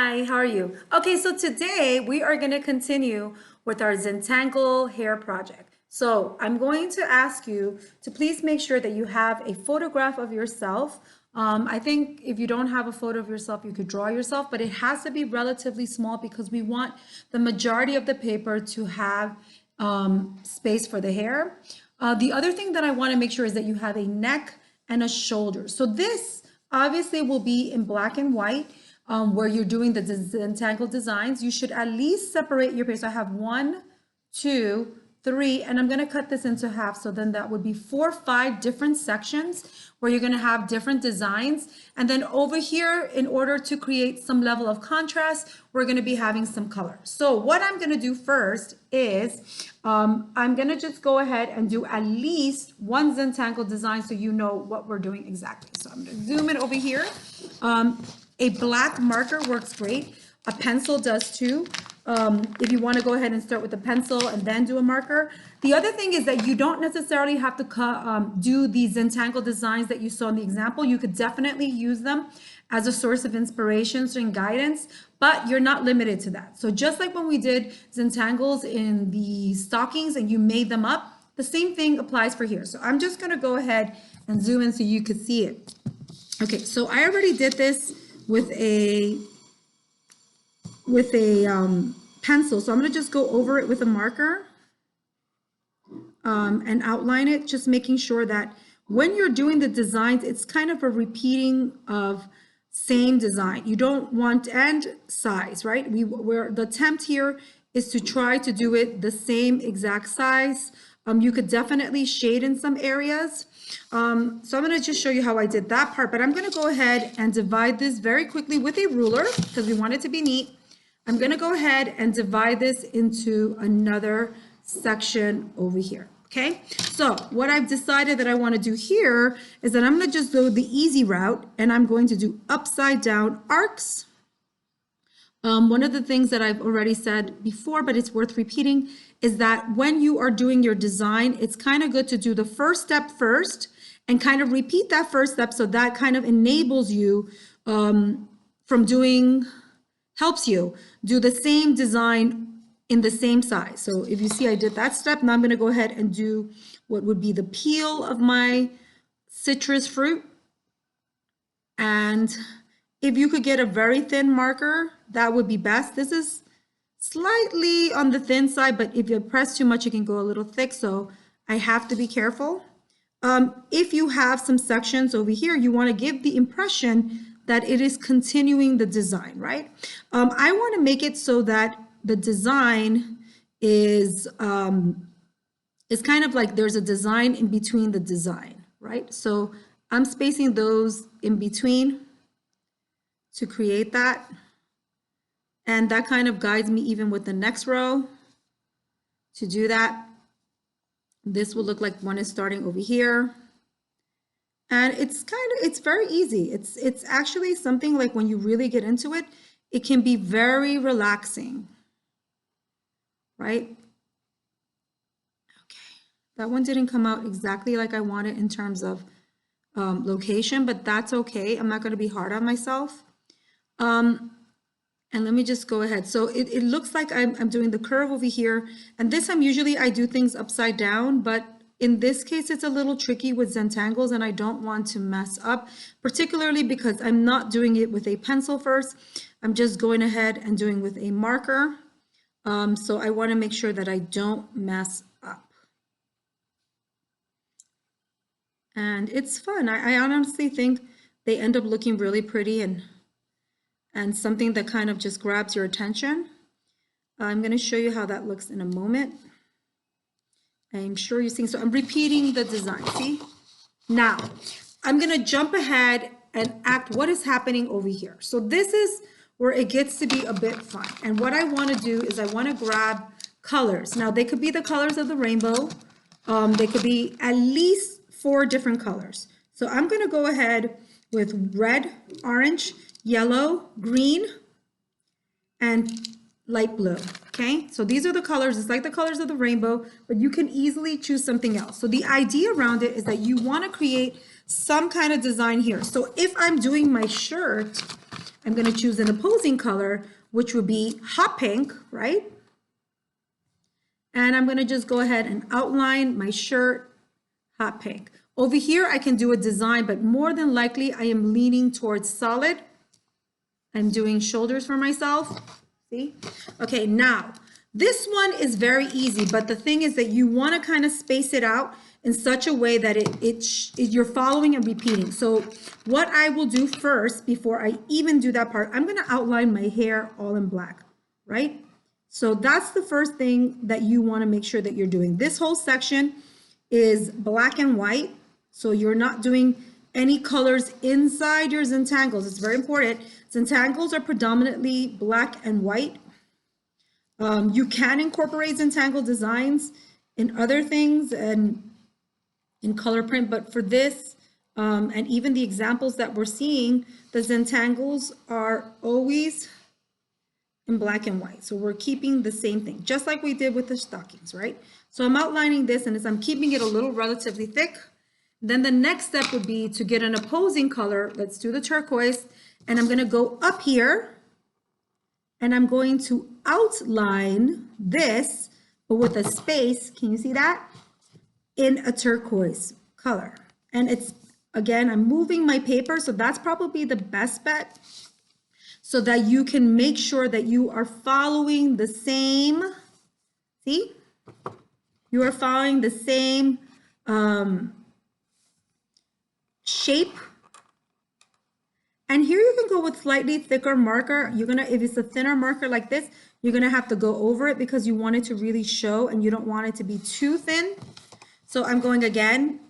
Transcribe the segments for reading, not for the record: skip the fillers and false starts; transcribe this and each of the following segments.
Hi, how are you? Okay, so today we are going to continue with our Zentangle hair project. So I'm going to ask you to please make sure that you have a photograph of yourself. I think if you don't have a photo of yourself, you could draw yourself, but it has to be relatively small because we want the majority of the paper to have space for the hair. The other thing that I want to make sure is that you have a neck and a shoulder. So this obviously will be in black and white. Where you're doing the Zentangle designs, you should at least separate your paper. So I have 1, 2, 3, and I'm going to cut this into half. So then that would be 4, 5 different sections where you're going to have different designs. And then over here, in order to create some level of contrast, we're going to be having some color. So what I'm going to do first is I'm going to just go ahead and do at least one Zentangle design so you know what we're doing exactly. So I'm going to zoom in over here. A black marker works great. A pencil does too. If you want to go ahead and start with a pencil and then do a marker. The other thing is that you don't necessarily have to do these Zentangle designs that you saw in the example. You could definitely use them as a source of inspiration and guidance, but you're not limited to that. So just like when we did Zentangles in the stockings and you made them up, the same thing applies for here. So I'm just going to go ahead and zoom in so you could see it. Okay, so I already did this with a pencil. So I'm going to just go over it with a marker and outline it, just making sure that when you're doing the designs, it's kind of a repeating of same design. You don't want and size, right? The attempt here is to try to do it the same exact size. You could definitely shade in some areas. So I'm going to just show you how I did that part, but I'm going to go ahead and divide this very quickly with a ruler because we want it to be neat. I'm going to go ahead and divide this into another section over here. Okay, so what I've decided that I want to do here is that I'm going to just go the easy route and I'm going to do upside down arcs. One of the things that I've already said before, but it's worth repeating, is that when you are doing your design, it's kind of good to do the first step first and kind of repeat that first step. So that kind of enables you helps you do the same design in the same size. So if you see I did that step, now I'm going to go ahead and do what would be the peel of my citrus fruit. And if you could get a very thin marker, that would be best. This is slightly on the thin side, but if you press too much, it can go a little thick. So I have to be careful. If you have some sections over here, you want to give the impression that it is continuing the design, right? I want to make it so that the design is kind of like there's a design in between the design, right? So I'm spacing those in between to create that. And that kind of guides me even with the next row to do that. This will look like one is starting over here. And it's very easy. It's actually something like when you really get into it, it can be very relaxing, right? Okay, that one didn't come out exactly like I wanted in terms of location, but that's okay. I'm not going to be hard on myself. And let me just go ahead. So it looks like I'm doing the curve over here. And this time, usually I do things upside down, but in this case, it's a little tricky with Zentangles and I don't want to mess up, particularly because I'm not doing it with a pencil first. I'm just going ahead and doing with a marker. So I want to make sure that I don't mess up. And it's fun. I honestly think they end up looking really pretty and something that kind of just grabs your attention. I'm going to show you how that looks in a moment. I'm sure you're seeing, so I'm repeating the design, see? Now, I'm going to jump ahead and act what is happening over here. So this is where it gets to be a bit fun. And what I want to do is I want to grab colors. Now, they could be the colors of the rainbow. They could be at least 4 different colors. So I'm going to go ahead with red, orange, yellow, green, and light blue. Okay, so these are the colors. It's like the colors of the rainbow, but you can easily choose something else. So the idea around it is that you want to create some kind of design here. So if I'm doing my shirt, I'm going to choose an opposing color, which would be hot pink, right? And I'm going to just go ahead and outline my shirt hot pink. Over here, I can do a design, but more than likely, I am leaning towards solid. I'm doing shoulders for myself. See? Okay, now, this one is very easy, but the thing is that you want to kind of space it out in such a way that you're following and repeating. So what I will do first, before I even do that part, I'm going to outline my hair all in black, right? So that's the first thing that you want to make sure that you're doing. This whole section is black and white. So you're not doing any colors inside your Zentangles. It's very important. Zentangles are predominantly black and white. You can incorporate Zentangle designs in other things and in color print, but for this, and even the examples that we're seeing, the Zentangles are always in black and white. So we're keeping the same thing, just like we did with the stockings, right? So I'm outlining this, and as I'm keeping it a little relatively thick, then the next step would be to get an opposing color. Let's do the turquoise, and I'm going to go up here, and I'm going to outline this, but with a space. Can you see that? In a turquoise color. And it's, again, I'm moving my paper, so that's probably the best bet, so that you can make sure that you are following the same, see? You are following the same shape. And here you can go with slightly thicker marker. You're gonna, if it's a thinner marker like this, you're gonna have to go over it because you want it to really show and you don't want it to be too thin. So I'm going again.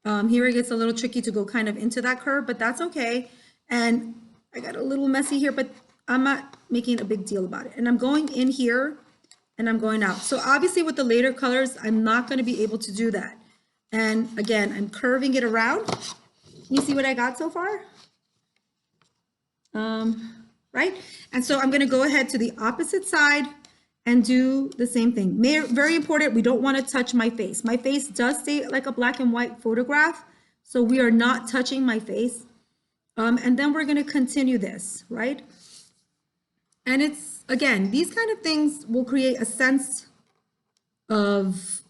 Here it gets a little tricky to go kind of into that curve, but that's okay. And I got a little messy here, but I'm not making a big deal about it. And I'm going in here and I'm going out. So obviously with the later colors, I'm not going to be able to do that. And again, I'm curving it around. You see what I got so far? Right? And so I'm going to go ahead to the opposite side and do the same thing. Very important, we don't want to touch my face. My face does stay like a black and white photograph, so we are not touching my face. And then we're going to continue this, right? And it's, again, these kind of things will create a sense of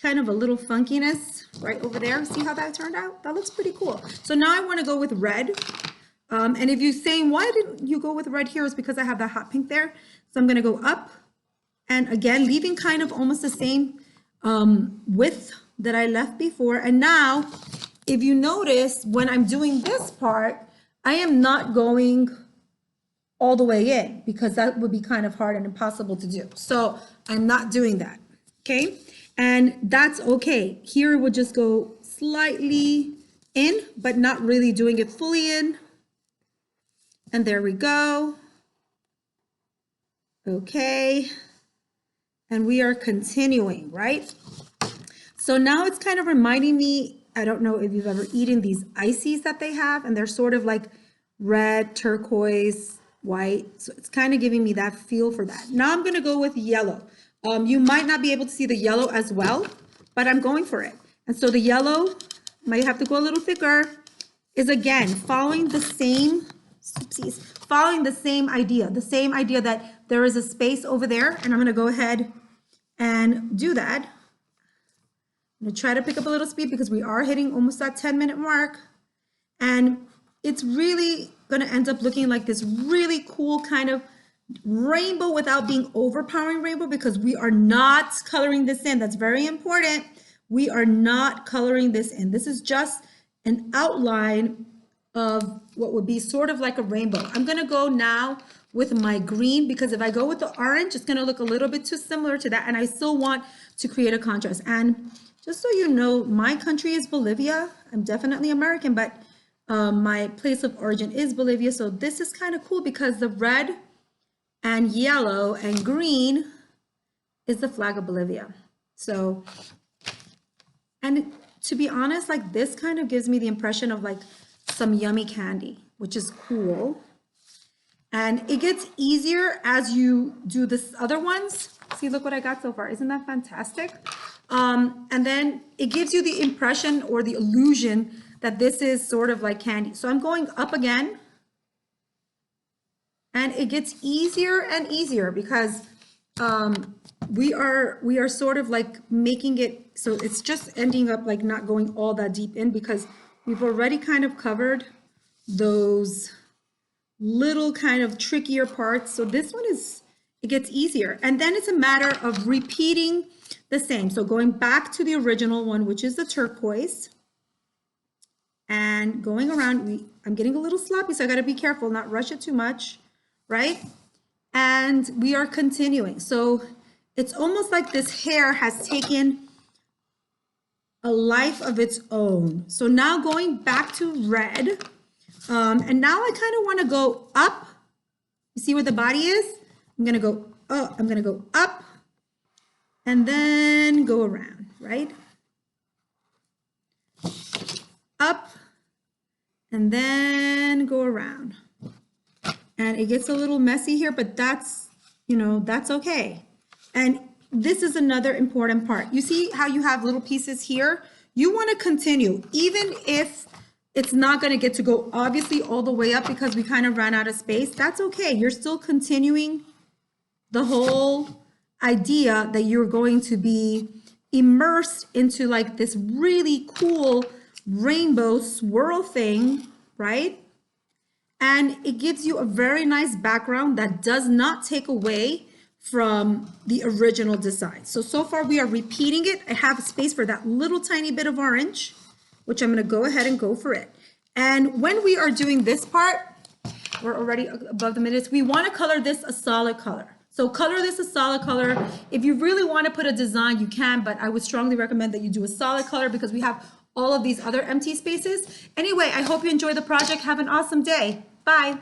kind of a little funkiness right over there. See how that turned out? That looks pretty cool. So now I want to go with red. And if you're saying, why didn't you go with red here? It's because I have that hot pink there. So I'm going to go up and again, leaving kind of almost the same width that I left before. And now, if you notice, when I'm doing this part, I am not going all the way in because that would be kind of hard and impossible to do. So I'm not doing that, okay? And that's okay. Here we'll just go slightly in, but not really doing it fully in. And there we go. Okay. And we are continuing, right? So now it's kind of reminding me, I don't know if you've ever eaten these ices that they have, and they're sort of like red, turquoise, white. So it's kind of giving me that feel for that. Now I'm going to go with yellow. You might not be able to see the yellow as well, but I'm going for it. And so the yellow, might have to go a little thicker, is again following the same, following the same idea that there is a space over there, and I'm going to go ahead and do that. I'm going to try to pick up a little speed because we are hitting almost that 10-minute mark, and it's really going to end up looking like this really cool kind of rainbow without being overpowering rainbow, because we are not coloring this in. That's very important. We are not coloring this in. This is just an outline of what would be sort of like a rainbow. I'm going to go now with my green, because if I go with the orange, it's going to look a little bit too similar to that, and I still want to create a contrast. And just so you know, my country is Bolivia. I'm definitely American, but my place of origin is Bolivia. So this is kind of cool because the red and yellow and green is the flag of Bolivia. So, and to be honest, like this kind of gives me the impression of like some yummy candy, which is cool. And it gets easier as you do this other ones. See, look what I got so far. Isn't that fantastic? And then it gives you the impression or the illusion that this is sort of like candy. So I'm going up again. And it gets easier and easier because we are sort of like making it so it's just ending up like not going all that deep in because we've already kind of covered those little kind of trickier parts. So this one it gets easier. And then it's a matter of repeating the same. So going back to the original one, which is the turquoise, and going around, I'm getting a little sloppy, so I gotta be careful, not rush it too much, right? And we are continuing. So it's almost like this hair has taken a life of its own. So now going back to red, and now I kind of want to go up. You see where the body is? I'm going to go, I'm going to go up and then go around, right? Up and then go around. And it gets a little messy here, but that's, that's okay. And this is another important part. You see how you have little pieces here? You want to continue, even if it's not going to get to go obviously all the way up because we kind of ran out of space. That's okay. You're still continuing the whole idea that you're going to be immersed into like this really cool rainbow swirl thing, right? And it gives you a very nice background that does not take away from the original design. So far we are repeating it. I have space for that little tiny bit of orange, which I'm gonna go ahead and go for it. And when we are doing this part, we're already above the minutes, we wanna color this a solid color. So color this a solid color. If you really wanna put a design, you can, but I would strongly recommend that you do a solid color because we have all of these other empty spaces. Anyway, I hope you enjoy the project. Have an awesome day. Bye.